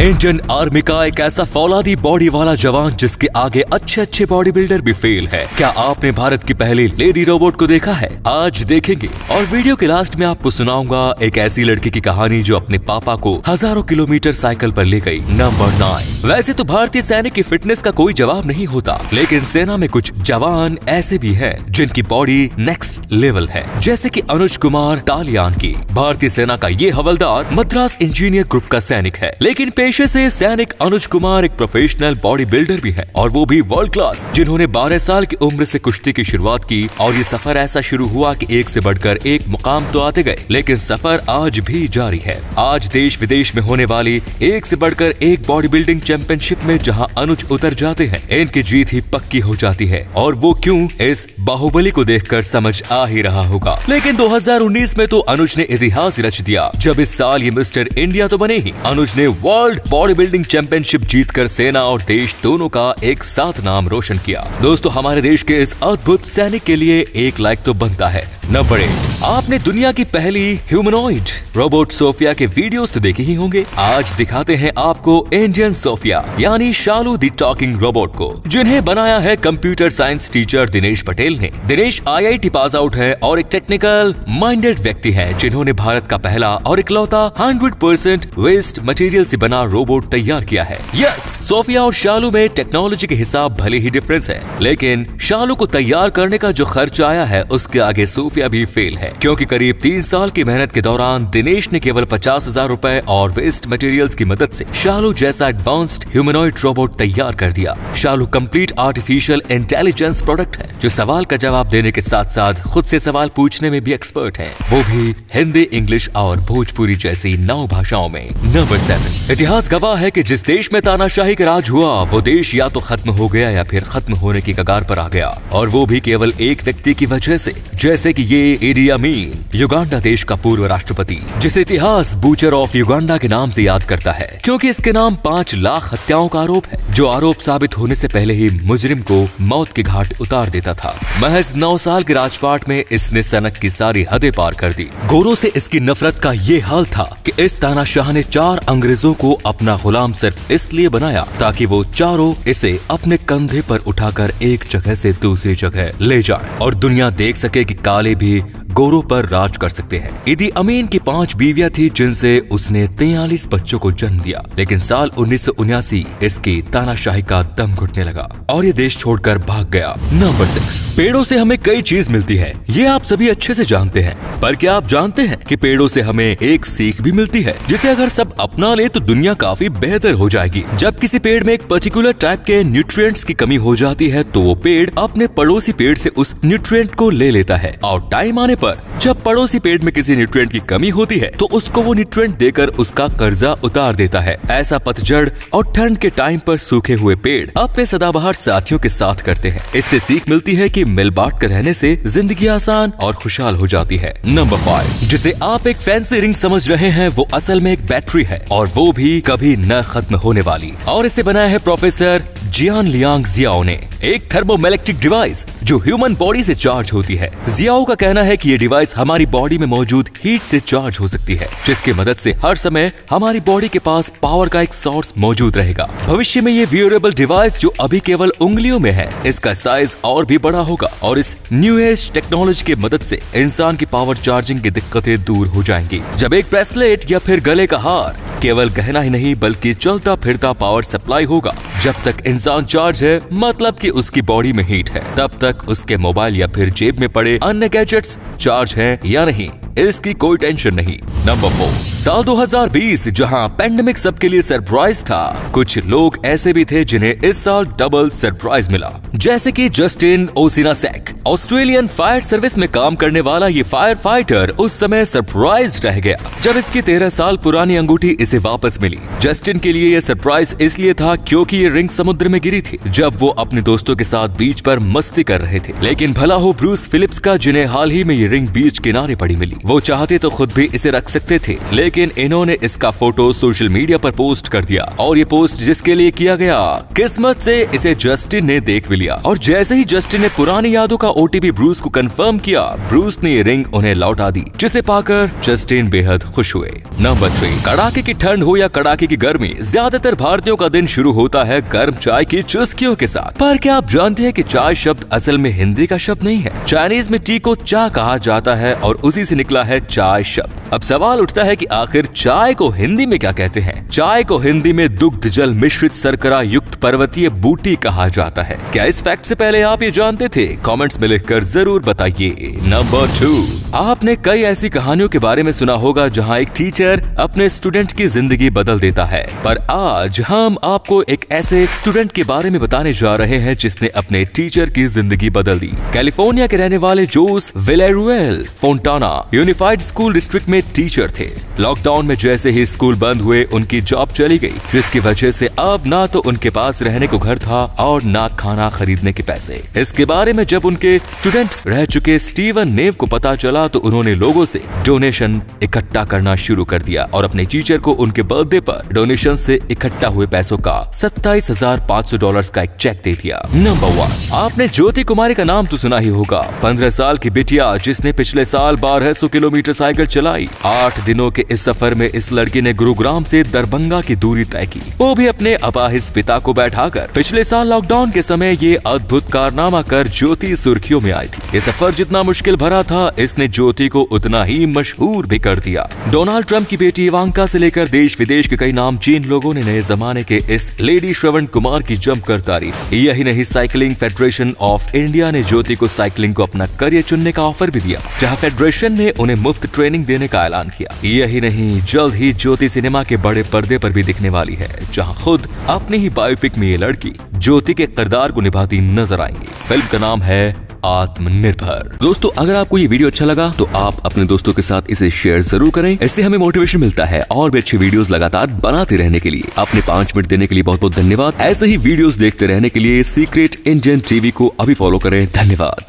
Indian army का एक ऐसा फौलादी बॉडी वाला जवान जिसके आगे अच्छे अच्छे बॉडी बिल्डर भी फेल है। क्या आपने भारत की पहली लेडी रोबोट को देखा है? आज देखेंगे और वीडियो के लास्ट में आपको सुनाऊंगा एक ऐसी लड़की की कहानी जो अपने पापा को हजारों किलोमीटर साइकिल पर ले गई। नंबर 9। वैसे तो भारतीय सैनिक की फिटनेस का कोई जवाब नहीं होता, लेकिन सेना में कुछ जवान ऐसे भी हैं जिनकी बॉडी नेक्स्ट लेवल है, जैसे कि अनुज कुमार टालियान की। भारतीय सेना का ये हवलदार मद्रास इंजीनियर ग्रुप का सैनिक है, लेकिन पेशे से सैनिक अनुज कुमार एक प्रोफेशनल बॉडी बिल्डर भी है, और वो भी वर्ल्ड क्लास, जिन्होंने 12 साल की उम्र से कुश्ती की शुरुआत की। और ये सफर ऐसा शुरू हुआ कि एक से बढ़कर एक मुकाम तो आते गए, लेकिन सफर आज भी जारी है। आज देश विदेश में होने वाली एक से बढ़कर एक बॉडी बिल्डिंग चैंपियनशिप में जहां अनुज उतर जाते हैं, इनकी जीत ही पक्की हो जाती है। और वो क्यों, इस बाहुबली को देखकर समझ आ ही रहा होगा। लेकिन 2019 में तो अनुज ने इतिहास रच दिया, जब इस साल ये मिस्टर इंडिया तो बने ही, अनुज ने वर्ल्ड बॉडी बिल्डिंग चैंपियनशिप जीतकर सेना और देश दोनों का एक साथ नाम रोशन किया। दोस्तों, हमारे देश के इस अद्भुत सैनिक के लिए एक लाइक तो बनता है। नंबर 8। आपने दुनिया की पहली ह्यूमनॉइड रोबोट सोफिया के वीडियोस तो देखे ही होंगे। आज दिखाते हैं आपको इंडियन सोफिया यानी शालू द टॉकिंग रोबोट को, जिन्हें बनाया है computer science teacher Dinesh Patel ने। दिनेश IIT पास आउट है और एक टेक्निकल माइंडेड व्यक्ति है, जिन्होंने भारत का पहला और इकलौता 100% वेस्ट मटेरियल से बना रोबोट तैयार किया है। यस, सोफिया और शालू में टेक्नोलॉजी के हिसाब भले ही डिफरेंस है, लेकिन शालू को तैयार करने का जो खर्च आया है उसके आगे सोफिया भी फेल है, क्योंकि करीब 3 साल की मेहनत के दौरान दिनेश ने केवल 50,000 रुपए और वेस्ट मटेरियल्स की मदद से शालू जैसा एडवांस्ड ह्यूमनॉइड रोबोट तैयार कर दिया। शालू कंप्लीट आर्टिफिशियल इंटेलिजेंस प्रोडक्ट है, जो सवाल का जवाब देने के साथ साथ खुद से सवाल पूछने में भी एक्सपर्ट है, वो भी हिंदी, इंग्लिश और भोजपुरी जैसी 9 भाषाओं में। नंबर 7। इतिहास गवाह है कि जिस देश में तानाशाही का राज हुआ, वो देश या तो खत्म हो गया या फिर खत्म होने की कगार पर आ गया, और वो भी केवल एक व्यक्ति की वजह से, जैसे कि ये इडी अमीन, युगांडा देश का पूर्व राष्ट्रपति, जिसे इतिहास बूचर ऑफ युगांडा के नाम से याद करता है, क्योंकि इसके नाम 5 लाख हत्याओं का आरोप है, जो आरोप साबित होने से पहले ही मुजरिम को मौत के घाट उतार देता था। महज 9 साल के राजपाट में इसने सनक की सारी हदें पार कर दी। गोरों से इसकी नफरत का ये हाल था कि इस तानाशाह ने 4 अंग्रेजों को अपना गुलाम सिर्फ इसलिए बनाया ताकि वो चारों इसे अपने कंधे पर उठाकर एक जगह से दूसरी जगह ले जाएं, और दुनिया देख सके कि काले भी गोरों पर राज कर सकते हैं। इदी अमीन की 5 बीवियां थी, जिनसे उसने 43 बच्चों को जन्म दिया, लेकिन साल 1979 इसकी तानाशाही का दम घुटने लगा और ये देश छोड़कर भाग गया। नंबर 6। पेड़ों से हमें कई चीज मिलती है, ये आप सभी अच्छे से जानते हैं, पर क्या आप जानते हैं कि पेड़ों से हमें एक सीख भी मिलती है, जिसे अगर सब अपना ले तो दुनिया काफी बेहतर हो जाएगी। जब किसी पेड़ में एक पर्टिकुलर टाइप के न्यूट्रिएंट्स की कमी हो जाती है, तो वो पेड़ अपने पड़ोसी पेड़ से उस न्यूट्रिएंट को ले लेता है, और टाइम आने पर जब पड़ोसी पेड़ में किसी न्यूट्रिएंट की कमी होती है, तो उसको वो न्यूट्रिएंट देकर उसका कर्जा उतार देता है। ऐसा पतझड़ और ठंड के टाइम पर सूखे हुए पेड़ अपने सदाबहार साथियों के साथ करते हैं। इससे सीख मिलती है कि मिल बांट कर रहने से जिंदगी आसान और खुशहाल हो जाती है। नंबर 5। जिसे आप एक फैंसी रिंग समझ रहे हैं, वो असल में एक बैटरी है, और वो भी कभी न खत्म होने वाली। और इसे बनाया है प्रोफेसर जियान लियांग जियाओ ने, एक थर्मोइलेक्ट्रिक डिवाइस जो ह्यूमन बॉडी से चार्ज होती है। जियाओ का कहना है कि ये डिवाइस हमारी बॉडी में मौजूद हीट से चार्ज हो सकती है, जिसकी मदद से हर समय हमारी बॉडी के पास पावर का एक सोर्स मौजूद रहेगा। भविष्य में ये वियरेबल डिवाइस, जो अभी केवल उंगलियों में है, इसका साइज और भी बड़ा होगा, और इस न्यू एज टेक्नोलॉजी की मदद से इंसान की पावर चार्जिंग की दिक्कतें दूर हो जाएंगी। जब एक ब्रेसलेट या फिर गले का हार केवल गहना ही नहीं बल्कि चलता फिरता पावर सप्लाई होगा। जब तक इंसान चार्ज है, मतलब कि उसकी बॉडी में हीट है, तब तक उसके मोबाइल या फिर जेब में पड़े अन्य गैजेट्स चार्ज हैं या नहीं, इसकी कोई टेंशन नहीं। नंबर 4। साल 2020 जहां पेंडेमिक सबके लिए सरप्राइज था, कुछ लोग ऐसे भी थे जिन्हें इस साल डबल सरप्राइज मिला, जैसे कि जस्टिन ओसिनासेक। ऑस्ट्रेलियन फायर सर्विस में काम करने वाला ये फायर फाइटर उस समय सरप्राइज रह गया जब इसकी 13 साल पुरानी अंगूठी इसे वापस मिली। जस्टिन के लिए ये सरप्राइज इसलिए था क्योंकि ये रिंग समुद्र में गिरी थी जब वो अपने दोस्तों के साथ बीच पर मस्ती कर रहे थे। लेकिन भला हो ब्रूस फिलिप्स का, जिन्हें हाल ही में ये रिंग बीच किनारे पड़ी मिली। वो चाहते तो खुद भी इसे रख सकते थे, लेकिन इन्होंने इसका फोटो सोशल मीडिया पर पोस्ट कर दिया और ये पोस्ट जिसके लिए किया गया, किस्मत से इसे जस्टिन ने देख भी लिया और जैसे ही जस्टिन ने पुरानी यादों का ओटीपी ब्रूस को कंफर्म किया, ब्रूस ने ये रिंग उन्हें लौटा दी, जिसे पाकर जस्टिन बेहद खुश हुए। नंबर 3, कड़ाके की ठंड हो या कड़ाके की गर्मी, ज्यादातर भारतीयों का दिन शुरू होता है गर्म चाय की चुस्कियों के साथ। पर क्या आप जानते हैं कि चाय शब्द असल में हिंदी का शब्द नहीं है? चाइनीज में टी को चा कहा जाता है और उसी से निकला है चाय शब्द। अब सवाल उठता है कि आखिर चाय को हिंदी में क्या कहते हैं? चाय को हिंदी में दुग्ध जल मिश्रित शर्करा युक्त पर्वतीय बूटी कहा जाता है। क्या इस फैक्ट से पहले आप ये जानते थे? कमेंट्स में लिखकर जरूर बताइए। नंबर 2, आपने कई ऐसी कहानियों के बारे में सुना होगा जहां एक टीचर अपने स्टूडेंट की जिंदगी बदल देता है, पर आज हम आपको एक ऐसे स्टूडेंट के बारे में बताने जा रहे हैं जिसने अपने टीचर की जिंदगी बदल दी। कैलिफोर्निया के रहने वाले जोस विलेरुएल फोंटाना यूनिफाइड स्कूल डिस्ट्रिक्ट में टीचर थे। लॉकडाउन में जैसे ही स्कूल बंद हुए उनकी जॉब चली गई, जिसकी वजह से अब ना तो उनके पास रहने को घर था और ना खाना खरीदने के पैसे। इसके बारे में जब उनके स्टूडेंट रह चुके स्टीवन नेव को पता चला तो उन्होंने लोगों से डोनेशन इकट्ठा करना शुरू कर दिया और अपने टीचर को उनके बर्थडे पर डोनेशन से इकट्ठा हुए पैसों का $27,500 का एक चेक दे दिया। नंबर 1, आपने ज्योति कुमारी का नाम तो सुना ही होगा। 15 साल की बिटिया जिसने पिछले साल 1200 किलोमीटर साइकिल चलाई। 8 दिनों के इस सफर में इस लड़की ने गुरुग्राम से दरभंगा की दूरी तय की, वो भी अपने अपाहिज पिता को बैठाकर। पिछले साल लॉकडाउन के समय ये अद्भुत कारनामा कर ज्योति सुर्खियों में आई थी। ये सफर जितना मुश्किल भरा था, इसने ज्योति को उतना ही मशहूर भी कर दिया। डोनाल्ड ट्रंप की बेटी इवांका से लेकर देश विदेश के कई नामचीन लोगों ने नए जमाने के इस लेडी श्रवण कुमार की जमकर तारीफ। यही नहीं, साइकिलिंग फेडरेशन ऑफ इंडिया ने ज्योति को साइकिलिंग को अपना करियर चुनने का ऑफर भी दिया, जहां फेडरेशन ने उन्हें मुफ्त ट्रेनिंग देने का ऐलान किया। यही नहीं, जल्द ही ज्योति सिनेमा के बड़े पर्दे पर भी दिखने वाली है, जहां खुद अपनी ही बायोपिक में ये लड़की ज्योति के किरदार को निभाती नजर आएंगी। फिल्म का नाम है आत्मनिर्भर। दोस्तों, अगर आपको ये वीडियो अच्छा लगा तो आप अपने दोस्तों के साथ इसे शेयर जरूर करें। इससे हमें मोटिवेशन मिलता है और भी अच्छी वीडियोस लगातार बनाते रहने के लिए। आपने 5 मिनट देने के लिए बहुत बहुत धन्यवाद। ऐसे ही वीडियोस देखते रहने के लिए सीक्रेट इंडियन टीवी को अभी फॉलो करें। धन्यवाद।